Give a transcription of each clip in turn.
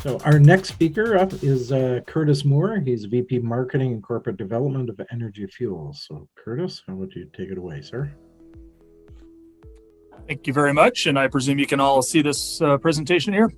So our next speaker up is Curtis Moore. He's VP Marketing and Corporate Development of Energy Fuels. So Curtis, how would you take it away, sir? Thank you very much. And I presume you can all see this presentation here?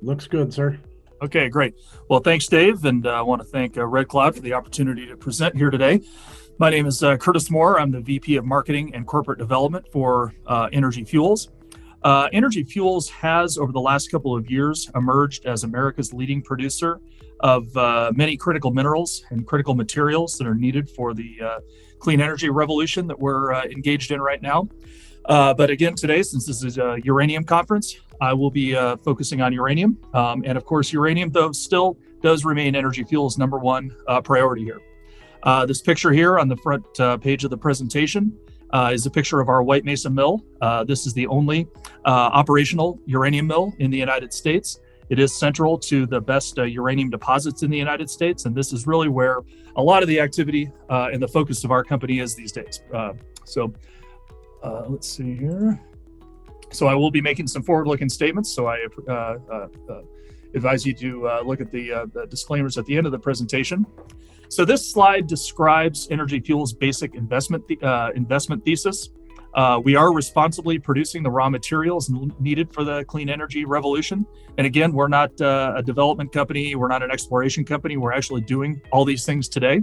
Looks good, sir. Okay, great. Well, thanks, Dave. And I want to thank Red Cloud for the opportunity to present here today. My name is Curtis Moore. I'm the VP of Marketing and Corporate Development for Energy Fuels. Energy Fuels has, over the last couple of years, emerged as America's leading producer of many critical minerals and critical materials that are needed for the clean energy revolution that we're engaged in right now. But again, today, since this is a uranium conference, I will be focusing on uranium. And of course, uranium, though, still does remain Energy Fuels' number one priority here. This picture here on the front page of the presentation is a picture of our White Mesa mill. This is the only operational uranium mill in the United States. It is central to the best uranium deposits in the United States, and this is really where a lot of the activity and the focus of our company is these days. Let's see here. So I will be making some forward-looking statements, so I advise you to look at the disclaimers at the end of the presentation. So this slide describes Energy Fuels' basic investment thesis. We are responsibly producing the raw materials needed for the clean energy revolution. And again, we're not a development company. We're not an exploration company. We're actually doing all these things today.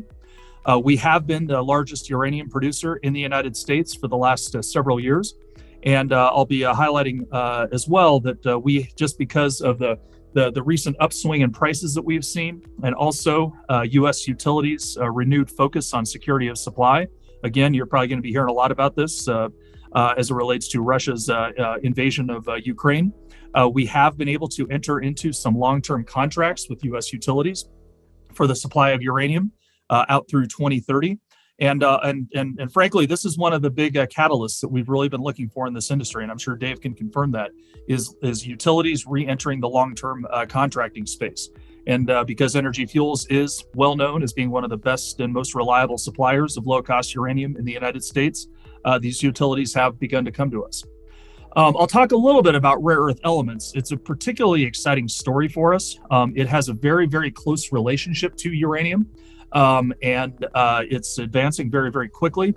We have been the largest uranium producer in the United States for the last several years. And I'll be highlighting as well that we, just because of the recent upswing in prices that we've seen, and also U.S. utilities' renewed focus on security of supply. Again, you're probably going to be hearing a lot about this as it relates to Russia's invasion of Ukraine. We have been able to enter into some long-term contracts with U.S. utilities for the supply of uranium out through 2030. And frankly, this is one of the big catalysts that we've really been looking for in this industry, and I'm sure Dave can confirm that, is utilities re-entering the long-term contracting space. And because Energy Fuels is well known as being one of the best and most reliable suppliers of low-cost uranium in the United States, these utilities have begun to come to us. I'll talk a little bit about rare earth elements. It's a particularly exciting story for us. It has a very, very close relationship to uranium. And it's advancing very, very quickly.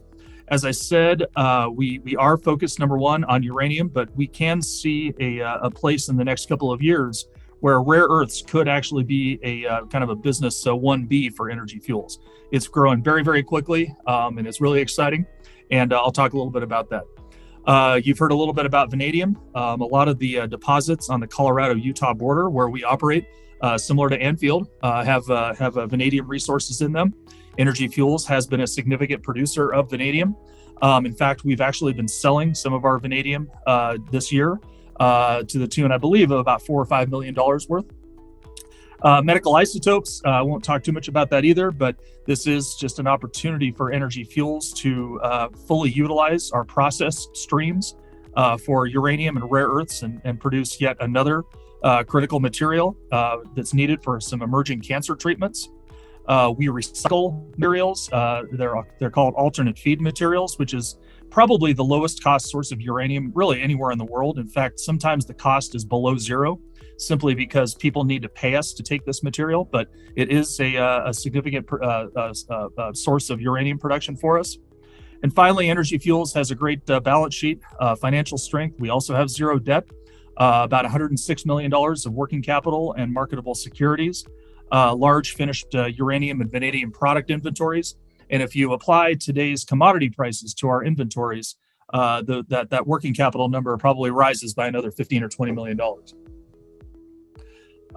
As I said, we are focused, number one, on uranium, but we can see a place in the next couple of years where rare earths could actually be a kind of a business 1B for Energy Fuels. It's growing very, very quickly, and it's really exciting. And I'll talk a little bit about that. You've heard a little bit about vanadium. A lot of the deposits on the Colorado-Utah border where we operate, similar to Anfield, have vanadium resources in them. Energy Fuels has been a significant producer of vanadium. In fact, we've actually been selling some of our vanadium this year to the tune, I believe, of about $4 or $5 million worth. Medical isotopes, I won't talk too much about that either, but this is just an opportunity for Energy Fuels to fully utilize our process streams for uranium and rare earths and produce yet another critical material that's needed for some emerging cancer treatments. We recycle materials. They're called alternate feed materials, which is probably the lowest cost source of uranium really anywhere in the world. In fact, sometimes the cost is below zero, simply because people need to pay us to take this material, but it is a significant source of uranium production for us. And finally, Energy Fuels has a great balance sheet, financial strength. We also have zero debt. About $106 million of working capital and marketable securities, large finished uranium and vanadium product inventories. And if you apply today's commodity prices to our inventories, that working capital number probably rises by another $15 or $20 million.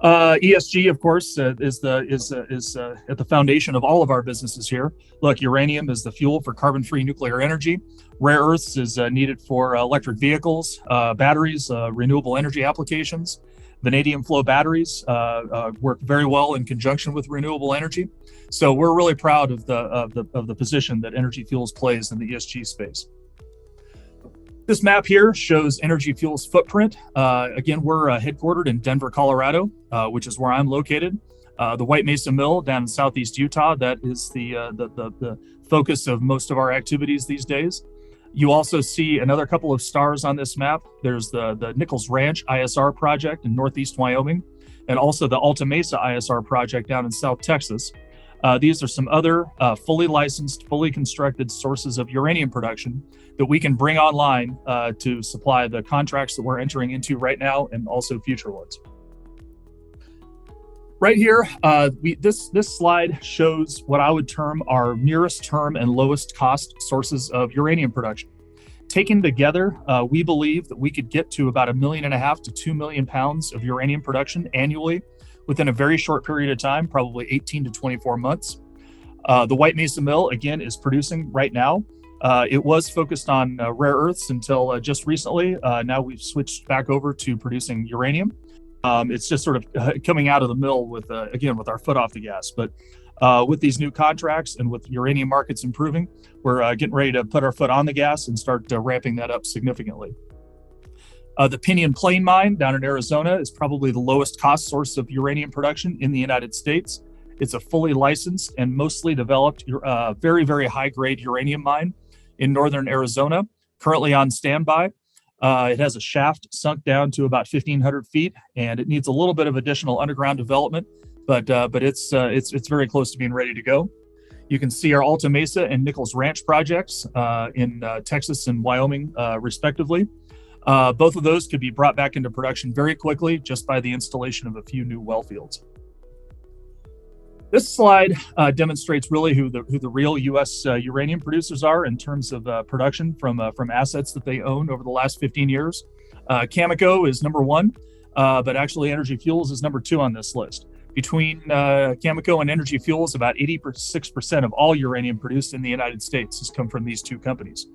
ESG, of course, is at the foundation of all of our businesses here. Look, uranium is the fuel for carbon-free nuclear energy. Rare earths is needed for electric vehicles, batteries, renewable energy applications. Vanadium flow batteries work very well in conjunction with renewable energy. So we're really proud of the position that Energy Fuels plays in the ESG space. This map here shows Energy Fuels' footprint. Again, we're headquartered in Denver, Colorado, which is where I'm located. The White Mesa Mill down in southeast Utah, that is the focus of most of our activities these days. You also see another couple of stars on this map. There's the Nichols Ranch ISR project in northeast Wyoming, and also the Alta Mesa ISR project down in South Texas. These are some other fully licensed, fully constructed sources of uranium production that we can bring online to supply the contracts that we're entering into right now and also future ones. Right here, this slide shows what I would term our nearest term and lowest cost sources of uranium production. Taken together, we believe that we could get to about 1.5 million to 2 million pounds of uranium production annually within a very short period of time, probably 18 to 24 months. The White Mesa Mill, again, is producing right now. It was focused on rare earths until just recently. Now we've switched back over to producing uranium. It's just sort of coming out of the mill with, again, with our foot off the gas. But with these new contracts and with uranium markets improving, we're getting ready to put our foot on the gas and start ramping that up significantly. The Pinyon Plain mine down in Arizona is probably the lowest cost source of uranium production in the United States. It's a fully licensed and mostly developed, very, very high-grade uranium mine in northern Arizona, currently on standby. It has a shaft sunk down to about 1,500 feet, and it needs a little bit of additional underground development, but it's very close to being ready to go. You can see our Alta Mesa and Nichols Ranch projects in Texas and Wyoming, respectively. Both of those could be brought back into production very quickly just by the installation of a few new well fields. This slide demonstrates really who the real U.S. Uranium producers are in terms of production from assets that they own over the last 15 years. Cameco is number one, but actually Energy Fuels is number two on this list. Between Cameco and Energy Fuels, about 86% of all uranium produced in the United States has come from these two companies.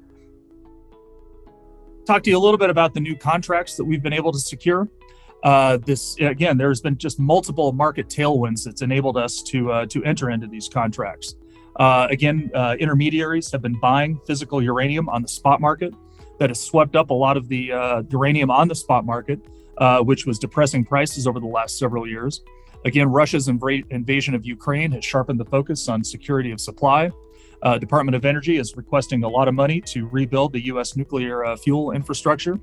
Talk to you a little bit about the new contracts that we've been able to secure. Again, there's been just multiple market tailwinds that's enabled us to enter into these contracts. Intermediaries have been buying physical uranium on the spot market. That has swept up a lot of the uranium on the spot market, which was depressing prices over the last several years. Again, Russia's invasion of Ukraine has sharpened the focus on security of supply. Department of Energy is requesting a lot of money to rebuild the U.S. nuclear fuel infrastructure.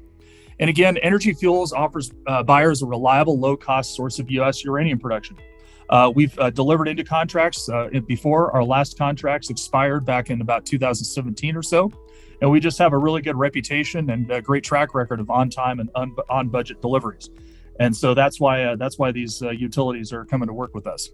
And again, Energy Fuels offers buyers a reliable, low-cost source of U.S. uranium production. We've delivered into contracts before our last contracts expired back in about 2017 or so. And we just have a really good reputation and a great track record of on-time and on-budget deliveries. And so that's why these utilities are coming to work with us.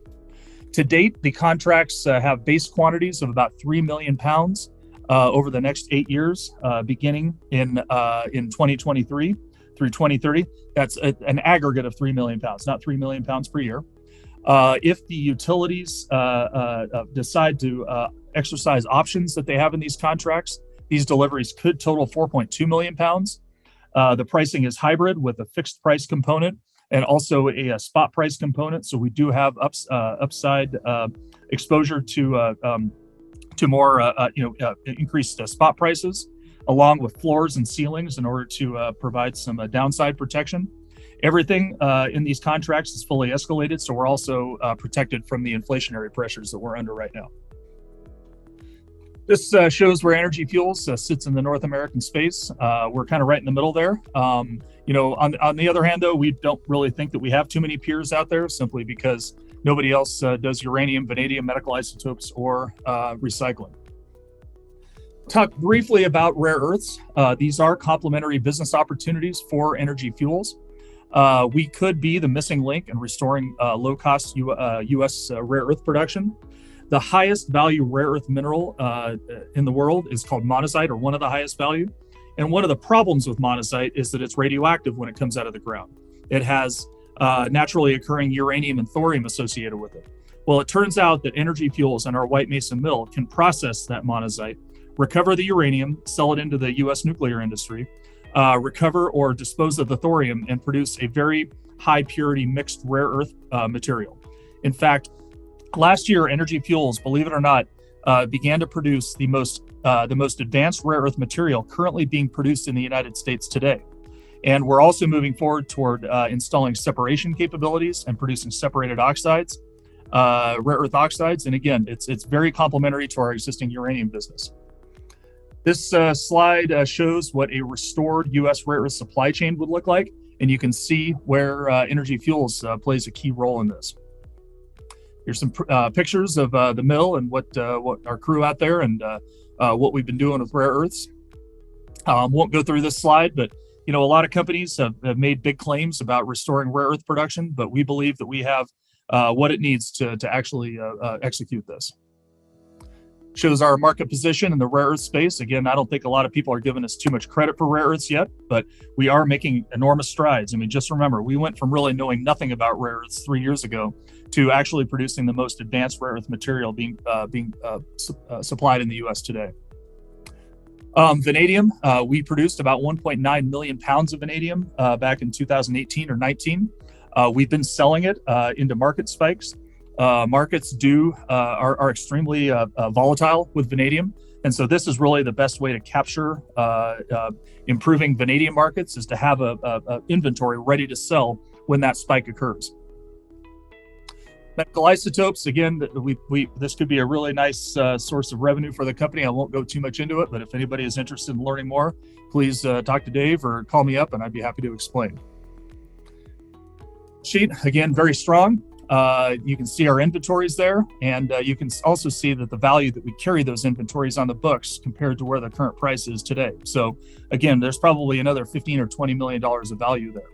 To date, the contracts have base quantities of about 3 million pounds over the next 8 years, beginning in 2023 through 2030. That's an aggregate of 3 million pounds, not 3 million pounds per year. If the utilities decide to exercise options that they have in these contracts, these deliveries could total 4.2 million pounds. The pricing is hybrid with a fixed price component and also a spot price component. So we do have upside exposure to more increased spot prices, along with floors and ceilings in order to provide some downside protection. Everything in these contracts is fully escalated, so we're also protected from the inflationary pressures that we're under right now. This shows where Energy Fuels sits in the North American space. We're kind of right in the middle there. On the other hand, though, we don't really think that we have too many peers out there, simply because nobody else does uranium, vanadium, medical isotopes, or recycling. Talk briefly about rare earths. These are complementary business opportunities for Energy Fuels. We could be the missing link in restoring low-cost U.S. rare earth production. The highest value rare earth mineral in the world is called monazite, or one of the highest value. And one of the problems with monazite is that it's radioactive when it comes out of the ground. It has naturally occurring uranium and thorium associated with it. Well, it turns out that Energy Fuels and our White Mesa Mill can process that monazite, recover the uranium, sell it into the U.S. nuclear industry, recover or dispose of the thorium, and produce a very high purity mixed rare earth material. In fact, last year, Energy Fuels, believe it or not, began to produce the most advanced rare earth material currently being produced in the United States today. And we're also moving forward toward installing separation capabilities and producing separated oxides, rare earth oxides. And again, it's very complementary to our existing uranium business. This slide shows what a restored U.S. rare earth supply chain would look like. and you can see where Energy Fuels plays a key role in this. Here's some pictures of the mill and what our crew out there and what we've been doing with rare earths. Won't go through this slide, but a lot of companies have made big claims about restoring rare earth production, but we believe that we have what it needs to actually execute this. Shows our market position in the rare earth space. Again, I don't think a lot of people are giving us too much credit for rare earths yet, but we are making enormous strides. I mean, just remember, we went from really knowing nothing about rare earths 3 years ago to actually producing the most advanced rare earth material being supplied in the U.S. today. Vanadium, we produced about 1.9 million pounds of vanadium back in 2018 or 19. We've been selling it into market spikes. Markets are extremely volatile with vanadium. And so this is really the best way to capture improving vanadium markets, is to have a inventory ready to sell when that spike occurs. Medical isotopes, again, this could be a really nice source of revenue for the company. I won't go too much into it, but if anybody is interested in learning more, please talk to Dave or call me up and I'd be happy to explain. Sheet, again, very strong. You can see our inventories there, and you can also see that the value that we carry those inventories on the books compared to where the current price is today. So again, there's probably another $15 or $20 million of value there.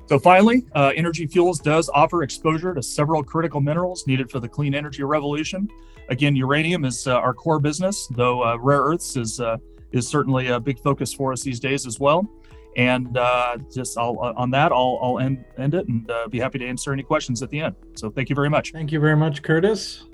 So finally, Energy Fuels does offer exposure to several critical minerals needed for the clean energy revolution. Again, uranium is our core business, though rare earths is certainly a big focus for us these days as well. And on that, I'll end it and be happy to answer any questions at the end. So thank you very much. Thank you very much, Curtis.